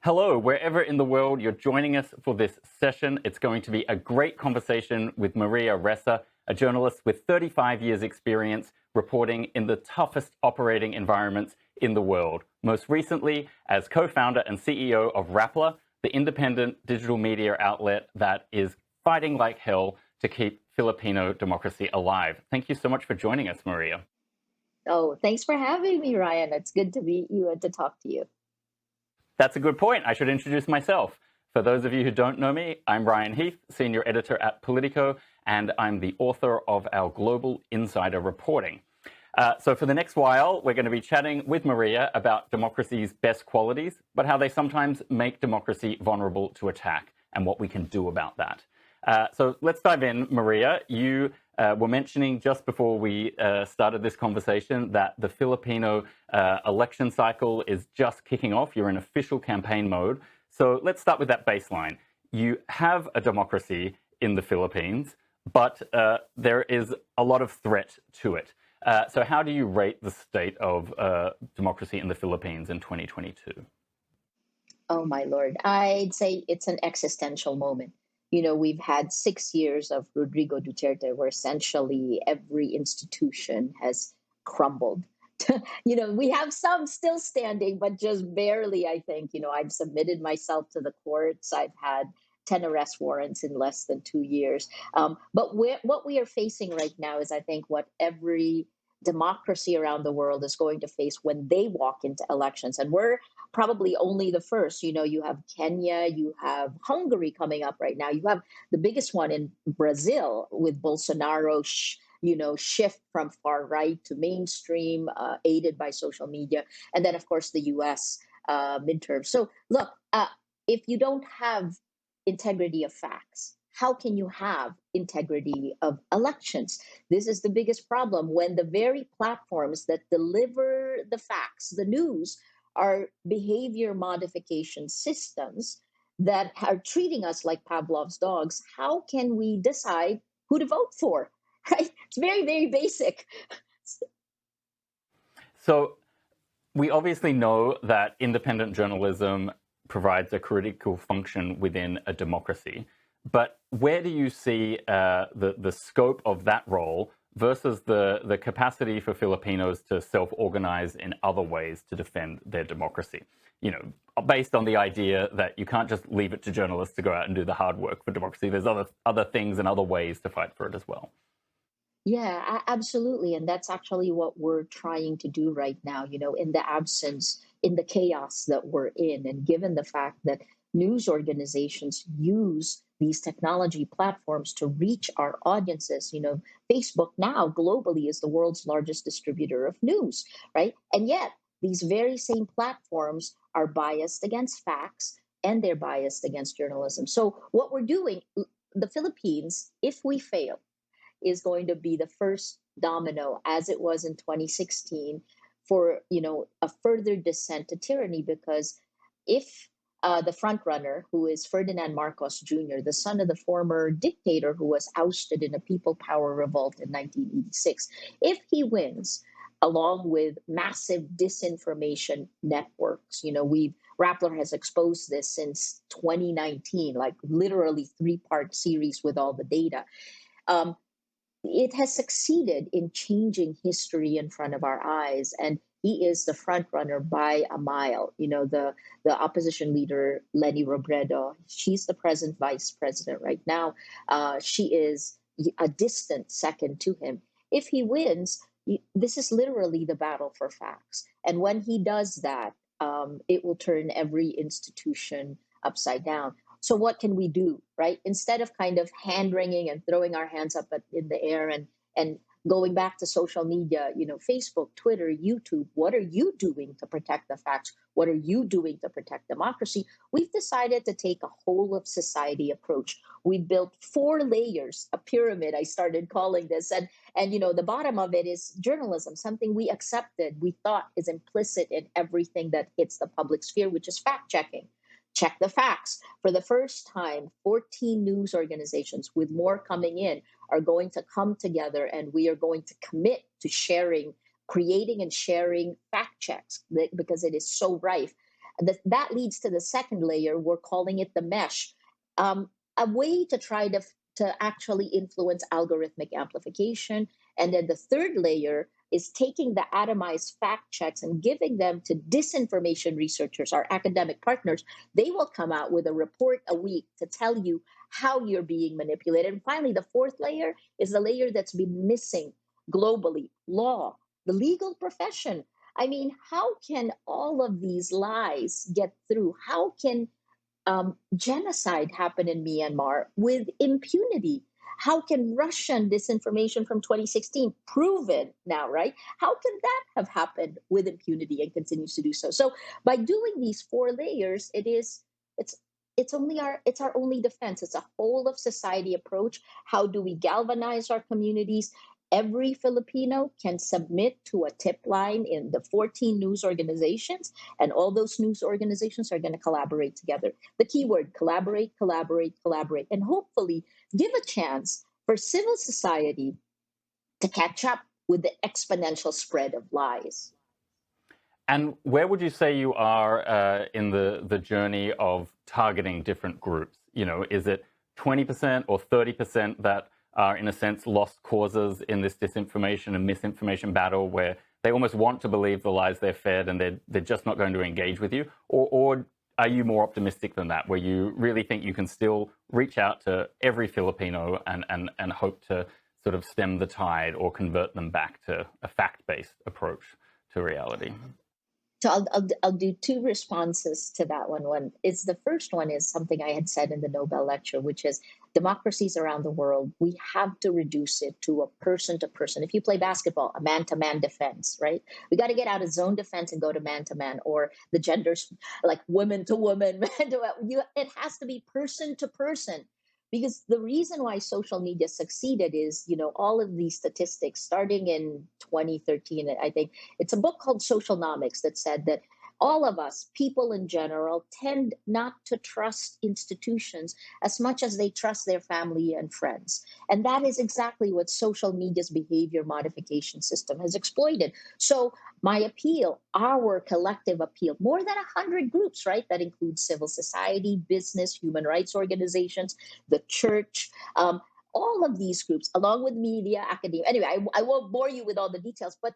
Hello, wherever in the world you're joining us for this session. It's going to be a great conversation with Maria Ressa, a journalist with 35 years experience reporting in the toughest operating environments in the world. Most recently as co-founder and CEO of Rappler, the independent digital media outlet that is fighting like hell to keep Filipino democracy alive. Thank you so much for joining us, Maria. Oh, thanks for having me, Ryan. It's good to meet you and to talk to you. That's a good point. I should introduce myself. For those of you who don't know me, I'm Ryan Heath, senior editor at Politico, and I'm the author of our Global Insider reporting. So for the next while, we're going to be chatting with Maria about democracy's best qualities, but how they sometimes make democracy vulnerable to attack and what we can do about that. So let's dive in, Maria. You were mentioning just before we started this conversation that the Filipino election cycle is just kicking off. You're in official campaign mode. So let's start with that baseline. You have a democracy in the Philippines, but there is a lot of threat to it. So how do you rate the state of democracy in the Philippines in 2022? Oh, my Lord. I'd say it's an existential moment. We've had 6 years of Rodrigo Duterte where essentially every institution has crumbled. We have some still standing, but just barely, I think. I've submitted myself to the courts. I've had 10 arrest warrants in less than 2 years. But what we are facing right now is, I think, what every democracy around the world is going to face when they walk into elections. And we're probably only the first. You have Kenya, you have Hungary coming up right now. You have the biggest one in Brazil with Bolsonaro, shift from far right to mainstream, aided by social media. And then, of course, the US midterms. So look, if you don't have integrity of facts, how can you have integrity of elections? This is the biggest problem when the very platforms that deliver the facts, the news, are behavior modification systems that are treating us like Pavlov's dogs. How can we decide who to vote for? Right? It's very, very basic. So we obviously know that independent journalism provides a critical function within a democracy. But where do you see the scope of that role versus the capacity for Filipinos to self-organize in other ways to defend their democracy? Based on the idea that you can't just leave it to journalists to go out and do the hard work for democracy. There's other things and other ways to fight for it as well. Yeah, absolutely. And that's actually what we're trying to do right now, in the absence, in the chaos that we're in. And given the fact that news organizations use these technology platforms to reach our audiences, Facebook now globally is the world's largest distributor of news, right? And yet, these very same platforms are biased against facts and they're biased against journalism. So, what we're doing, the Philippines, if we fail, is going to be the first domino, as it was in 2016, for a further descent to tyranny. Because if the front runner, who is Ferdinand Marcos Jr., the son of the former dictator who was ousted in a people power revolt in 1986, if he wins, along with massive disinformation networks, Rappler has exposed this since 2019, like literally 3-part series with all the data. It has succeeded in changing history in front of our eyes, and he is the front runner by a mile. The opposition leader Leni Robredo, she's the present vice president right now. She is a distant second to him. If he wins, this is literally the battle for facts, and when he does that, it will turn every institution upside down. So what can we do, right? Instead of kind of hand wringing and throwing our hands up in the air and going back to social media, Facebook, Twitter, YouTube, what are you doing to protect the facts? What are you doing to protect democracy? We've decided to take a whole of society approach. We built 4 layers, a pyramid, I started calling this. And the bottom of it is journalism, something we accepted, we thought is implicit in everything that hits the public sphere, which is fact checking. Check the facts. For the first time, 14 news organizations, with more coming in, are going to come together, and we are going to commit to creating and sharing fact checks because it is so rife. That leads to the second layer. We're calling it the mesh, a way to try to actually influence algorithmic amplification. And then the third layer is taking the atomized fact checks and giving them to disinformation researchers, our academic partners. They will come out with a report a week to tell you how you're being manipulated. And finally, the fourth layer is the layer that's been missing globally: law, the legal profession. I mean, how can all of these lies get through? How can genocide happen in Myanmar with impunity? How can Russian disinformation from 2016 proven now, right? How can that have happened with impunity and continues to do so? So by doing these four layers, it's it's our only defense. It's a whole of society approach. How do we galvanize our communities? Every Filipino can submit to a tip line in the 14 news organizations, and all those news organizations are going to collaborate together. The keyword: collaborate, collaborate, collaborate, and hopefully give a chance for civil society to catch up with the exponential spread of lies. And where would you say you are in the journey of targeting different groups? You know, is it 20% or 30% that are, in a sense, lost causes in this disinformation and misinformation battle, where they almost want to believe the lies they're fed and they're just not going to engage with you? Or are you more optimistic than that, where you really think you can still reach out to every Filipino and hope to sort of stem the tide or convert them back to a fact-based approach to reality? So I'll do two responses to that one. One is, the first one is something I had said in the Nobel lecture, which is democracies around the world, we have to reduce it to a person to person. If you play basketball, a man to man defense, right? We got to get out of zone defense and go to man, or the genders, like woman to woman, man to it has to be person to person. Because the reason why social media succeeded is, all of these statistics starting in 2013, I think it's a book called Socialnomics that said that all of us, people in general, tend not to trust institutions as much as they trust their family and friends. And that is exactly what social media's behavior modification system has exploited. So my appeal, our collective appeal, more than 100 groups, right? That includes civil society, business, human rights organizations, the church, all of these groups, along with media, academia. Anyway, I won't bore you with all the details, but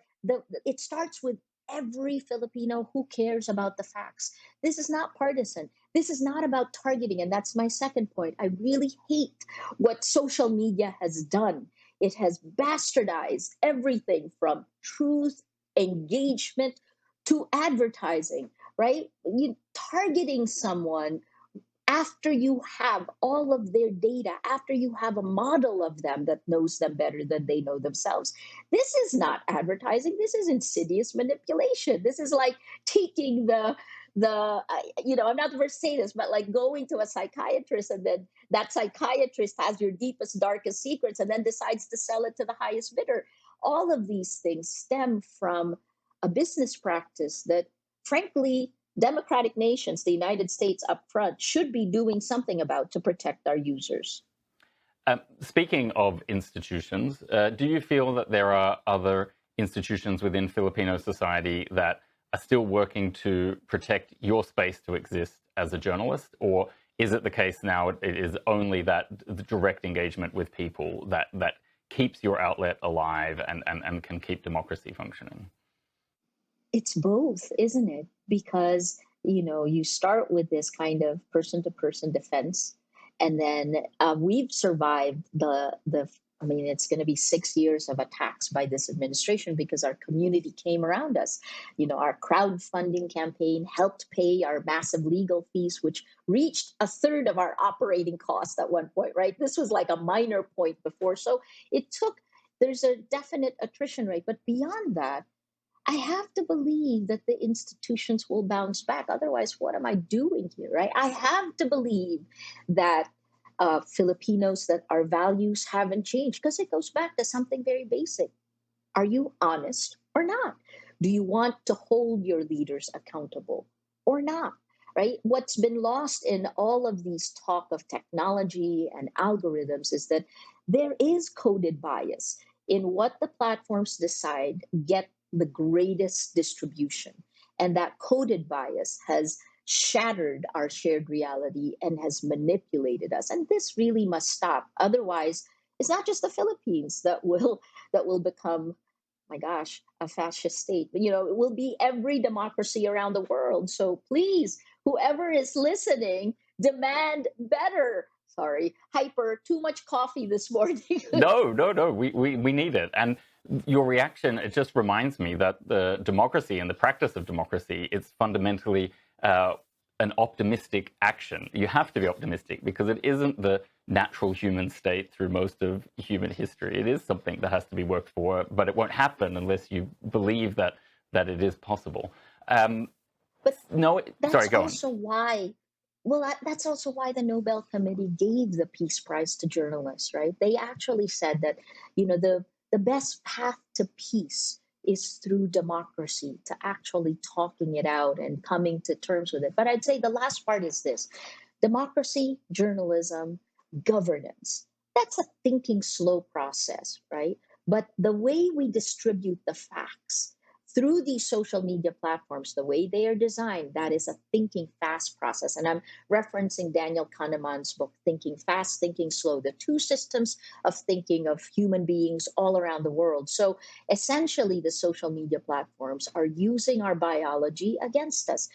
it starts with every Filipino who cares about the facts. This is not partisan. This is not about targeting. And that's my second point. I really hate what social media has done. It has bastardized everything from truth, engagement, to advertising, right? You targeting someone after you have all of their data, after you have a model of them that knows them better than they know themselves. This is not advertising. This is insidious manipulation. This is like taking I'm not the first to say this, but like going to a psychiatrist, and then that psychiatrist has your deepest, darkest secrets and then decides to sell it to the highest bidder. All of these things stem from a business practice that, frankly, democratic nations, the United States up front, should be doing something about to protect our users. Speaking of institutions, do you feel that there are other institutions within Filipino society that are still working to protect your space to exist as a journalist? Or is it the case now it is only that the direct engagement with people that keeps your outlet alive and can keep democracy functioning? It's both, isn't it? Because, you start with this kind of person to person defense. And then we've survived it's going to be 6 years of attacks by this administration because our community came around us. Our crowdfunding campaign helped pay our massive legal fees, which reached a third of our operating cost at one point, right? This was like a minor point before. So there's a definite attrition rate. But beyond that, I have to believe that the institutions will bounce back. Otherwise, what am I doing here, right? I have to believe that Filipinos, that our values haven't changed, because it goes back to something very basic. Are you honest or not? Do you want to hold your leaders accountable or not? Right? What's been lost in all of these talk of technology and algorithms is that there is coded bias in what the platforms decide get the greatest distribution. And that coded bias has shattered our shared reality and has manipulated us. And this really must stop. Otherwise, it's not just the Philippines that will become, my gosh, a fascist state. But it will be every democracy around the world. So please, whoever is listening, demand better. Sorry, hyper, too much coffee this morning. No, no, no. We need it. And your reaction, it just reminds me that the democracy and the practice of democracy is fundamentally an optimistic action. You have to be optimistic because it isn't the natural human state through most of human history. It is something that has to be worked for, but it won't happen unless you believe that it is possible. But no, sorry, go on. That's also why the Nobel Committee gave the Peace Prize to journalists, right? They actually said that, the best path to peace is through democracy, to actually talking it out and coming to terms with it. But I'd say the last part is this: democracy, journalism, governance. That's a thinking slow process, right? But the way we distribute the facts through these social media platforms, the way they are designed, that is a thinking fast process. And I'm referencing Daniel Kahneman's book, Thinking Fast, Thinking Slow, the two systems of thinking of human beings all around the world. So essentially, the social media platforms are using our biology against us,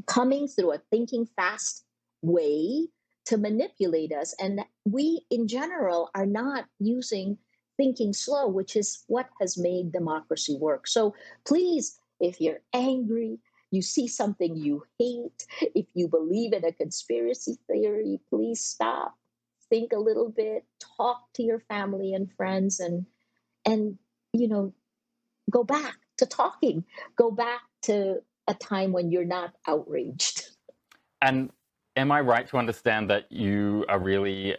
coming through a thinking fast way to manipulate us. And we, in general, are not using thinking slow, which is what has made democracy work. So please, if you're angry, you see something you hate, if you believe in a conspiracy theory, please stop, think a little bit, talk to your family and friends, and go back to talking, go back to a time when you're not outraged. And am I right to understand that you are really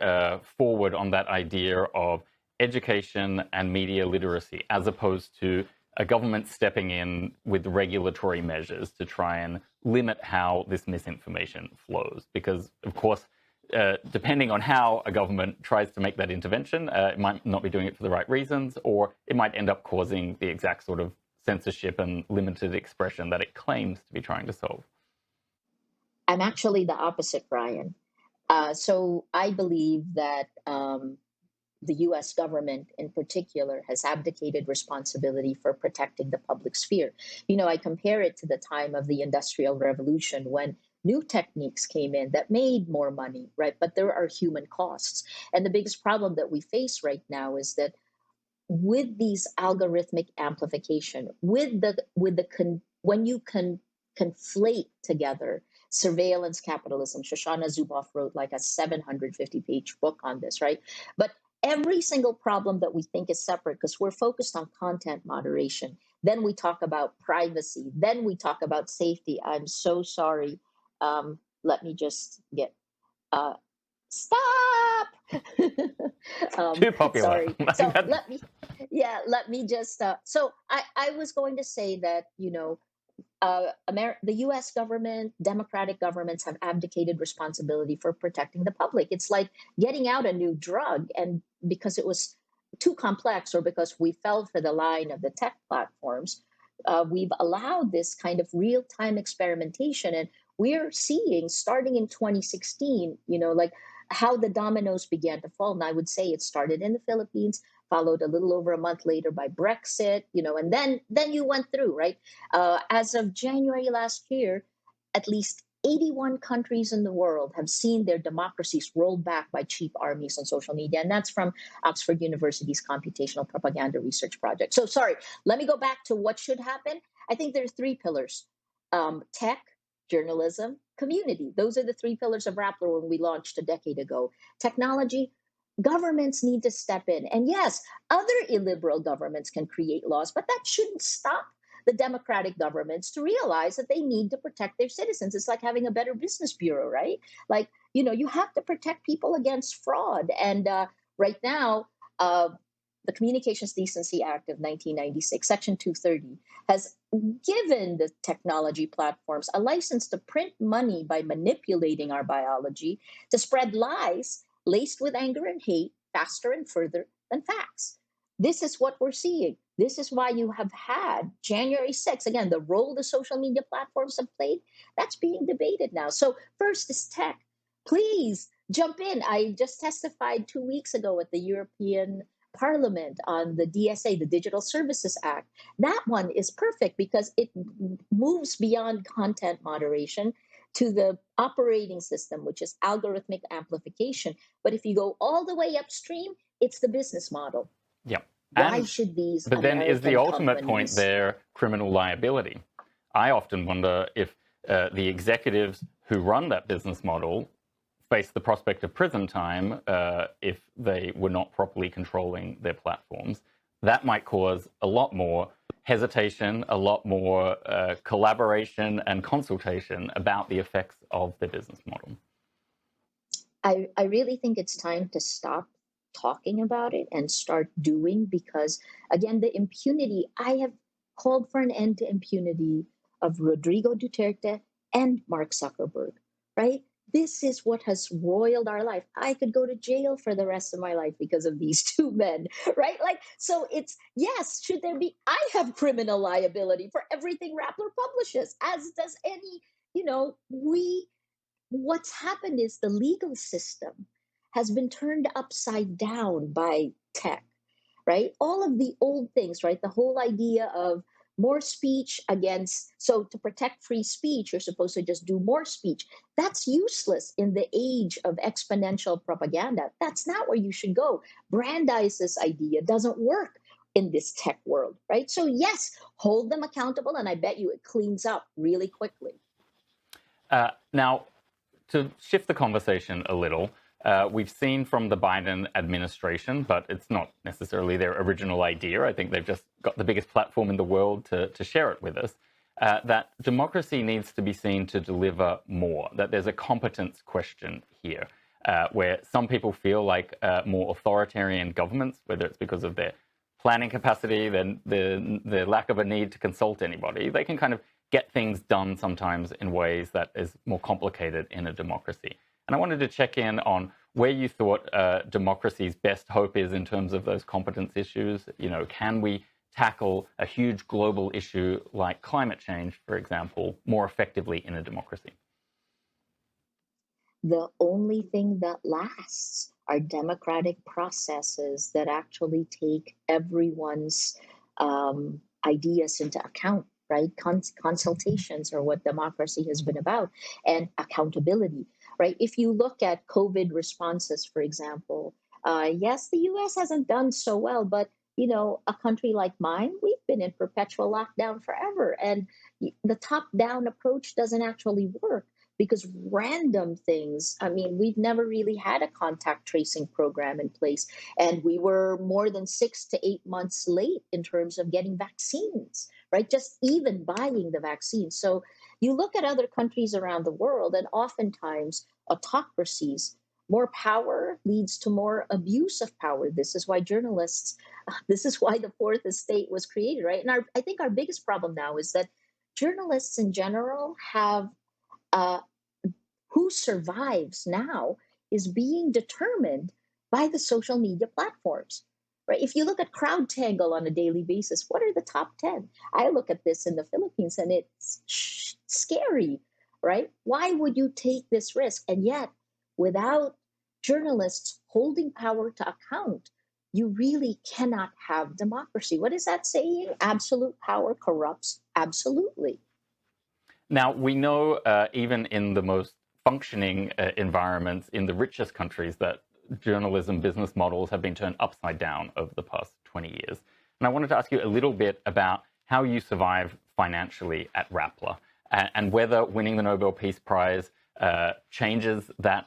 forward on that idea of education and media literacy, as opposed to a government stepping in with regulatory measures to try and limit how this misinformation flows? Because, of course, depending on how a government tries to make that intervention, it might not be doing it for the right reasons, or it might end up causing the exact sort of censorship and limited expression that it claims to be trying to solve. I'm actually the opposite, Brian. So I believe that the US government in particular has abdicated responsibility for protecting the public sphere. I compare it to the time of the Industrial Revolution when new techniques came in that made more money, right? But there are human costs. And the biggest problem that we face right now is that with these algorithmic amplification, when you can conflate together surveillance capitalism. Shoshana Zuboff wrote like a 750-page book on this, right? But every single problem that we think is separate, because we're focused on content moderation. Then we talk about privacy. Then we talk about safety. I'm so sorry. Let me just get stop. Too popular. Sorry. So let me just. So I was going to say that the U.S. government, democratic governments have abdicated responsibility for protecting the public. It's like getting out a new drug, and because it was too complex, or because we fell for the line of the tech platforms, we've allowed this kind of real-time experimentation, and we're seeing, starting in 2016, like how the dominoes began to fall. And I would say it started in the Philippines, followed a little over a month later by Brexit, and then you went through, right? As of January last year, at least 81 countries in the world have seen their democracies rolled back by cheap armies on social media. And that's from Oxford University's Computational Propaganda Research Project. So sorry, let me go back to what should happen. I think there's three pillars: tech, journalism, community. Those are the three pillars of Rappler when we launched a decade ago. Technology, governments need to step in. And yes, other illiberal governments can create laws, but that shouldn't stop the democratic governments to realize that they need to protect their citizens. It's like having a better business bureau, right? Like, you have to protect people against fraud. And right now, the Communications Decency Act of 1996, Section 230, has given the technology platforms a license to print money by manipulating our biology to spread lies laced with anger and hate faster and further than facts. this is what we're seeing. This is why you have had January 6th. Again, the role the social media platforms have played, that's being debated now. So, first is tech. Please jump in. I just testified 2 weeks ago at the European Parliament on the DSA, the Digital Services Act. That one is perfect because it moves beyond content moderation to the operating system, which is algorithmic amplification. But if you go all the way upstream, it's the business model. Yeah. Why should these But then is the American ultimate point companies? there criminal liability? I often wonder if the executives who run that business model face the prospect of prison time if they were not properly controlling their platforms. That might cause a lot more hesitation, a lot more collaboration and consultation about the effects of the business model. I really think it's time to stop talking about it and start doing, because again, the impunity, I have called for an end to impunity of Rodrigo Duterte and Mark Zuckerberg, right? This is what has roiled our life. I could go to jail for the rest of my life because of these two men, right? Like, so it's, yes, should there be, I have criminal liability for everything Rappler publishes, as does any, we, what's happened is the legal system has been turned upside down by tech, right? All of the old things, right? The whole idea of more speech against, so to protect free speech, you're supposed to just do more speech. That's useless in the age of exponential propaganda. That's not where you should go. Brandeis' this idea doesn't work in this tech world, right? So, yes, hold them accountable, and I bet you it cleans up really quickly. Now, to shift the conversation a little, we've seen from the Biden administration, but it's not necessarily their original idea. I think they've just got the biggest platform in the world to share it with us, that democracy needs to be seen to deliver more, that there's a competence question here, where some people feel like more authoritarian governments, whether it's because of their planning capacity, then the lack of a need to consult anybody, they can kind of get things done sometimes in ways that is more complicated in a democracy. And I wanted to check in on where you thought democracy's best hope is in terms of those competence issues. Can we tackle a huge global issue like climate change, for example, more effectively in a democracy? The only thing that lasts are democratic processes that actually take everyone's ideas into account, right? Consultations are what democracy has been about, and accountability, right? If you look at COVID responses, for example, yes, the US hasn't done so well, but a country like mine, we've been in perpetual lockdown forever. And the top down approach doesn't actually work because random things, I mean, we've never really had a contact tracing program in place. And we were more than 6 to 8 months late in terms of getting vaccines, right? Just even buying the vaccine. So you look at other countries around the world, and oftentimes autocracies, more power leads to more abuse of power. This is why journalists, this is why the fourth estate was created, right? And I think our biggest problem now is that journalists in general have, uh, who survives now is being determined by the social media platforms, right? If you look at CrowdTangle on a daily basis, what are the top 10? I look at this in the Philippines and it's scary, right? Why would you take this risk? And yet, without journalists holding power to account, you really cannot have democracy. What is that saying? Absolute power corrupts absolutely. Now, we know even in the most functioning environments in the richest countries that journalism business models have been turned upside down over the past 20 years. And I wanted to ask you a little bit about how you survive financially at Rappler, and whether winning the Nobel Peace Prize changes that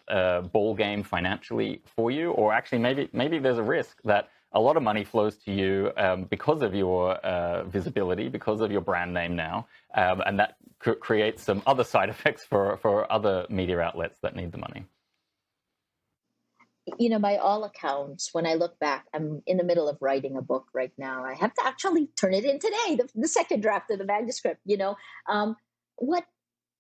ball game financially for you, or actually maybe there's a risk that a lot of money flows to you because of your visibility, because of your brand name now, and that creates some other side effects for other media outlets that need the money. By all accounts, when I look back, I'm in the middle of writing a book right now. I have to actually turn it in today, the second draft of the manuscript. Um, what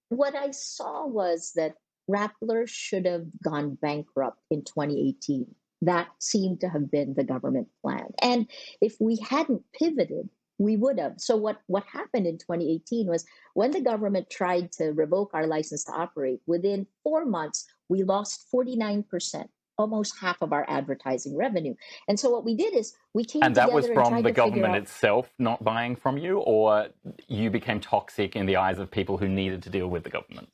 what I saw was that Rappler should have gone bankrupt in 2018. That seemed to have been the government plan. And if we hadn't pivoted, we would have. So what happened in 2018 was when the government tried to revoke our license to operate, within 4 months, we lost 49%, almost half of our advertising revenue. And so what we did is we came And that was together and from tried the to figure government out. itself not buying from you, or you became toxic in the eyes of people who needed to deal with the government?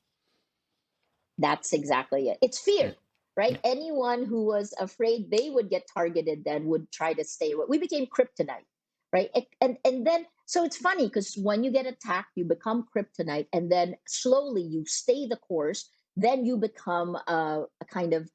That's exactly it. It's Yeah. fear, right? Yeah. Anyone who was afraid they would get targeted then would try to stay away. We became kryptonite, right? And then so it's funny because when you get attacked, you become kryptonite, and then slowly you stay the course. Then you become a kind of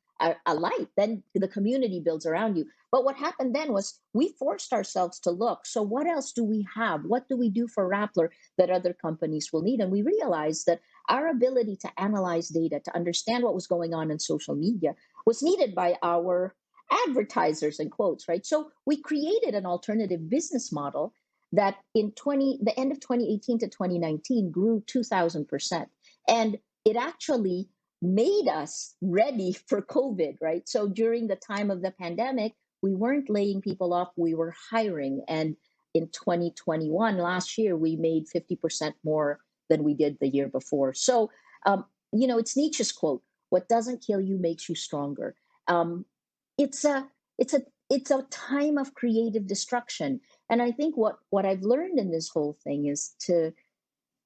a light. Then the community builds around you. But what happened then was we forced ourselves to look. So what else do we have? What do we do for Rappler that other companies will need? And we realized that our ability to analyze data, to understand what was going on in social media, was needed by our advertisers in quotes, right? So we created an alternative business model that in the end of 2018 to 2019 grew 2,000%. And it actually made us ready for COVID, right? So during the time of the pandemic, we weren't laying people off, we were hiring. And in 2021, last year, we made 50% more than we did the year before. So, it's Nietzsche's quote: "What doesn't kill you makes you stronger." Um, it's a it's a it's a time of creative destruction, and I think what I've learned in this whole thing is to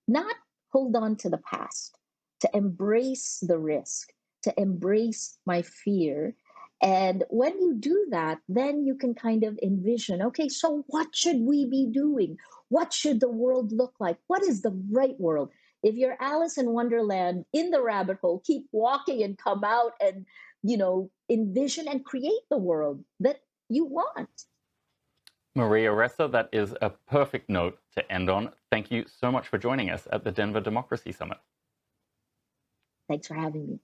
not hold on to the past, to embrace the risk, to embrace my fear. And when you do that, then you can kind of envision, okay, so what should we be doing? What should the world look like? What is the right world? If you're Alice in Wonderland in the rabbit hole, keep walking and come out and, envision and create the world that you want. Maria Ressa, that is a perfect note to end on. Thank you so much for joining us at the Denver Democracy Summit. Thanks for having me.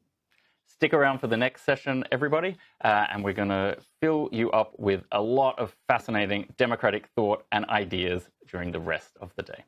Stick around for the next session, everybody, and we're going to fill you up with a lot of fascinating democratic thought and ideas during the rest of the day.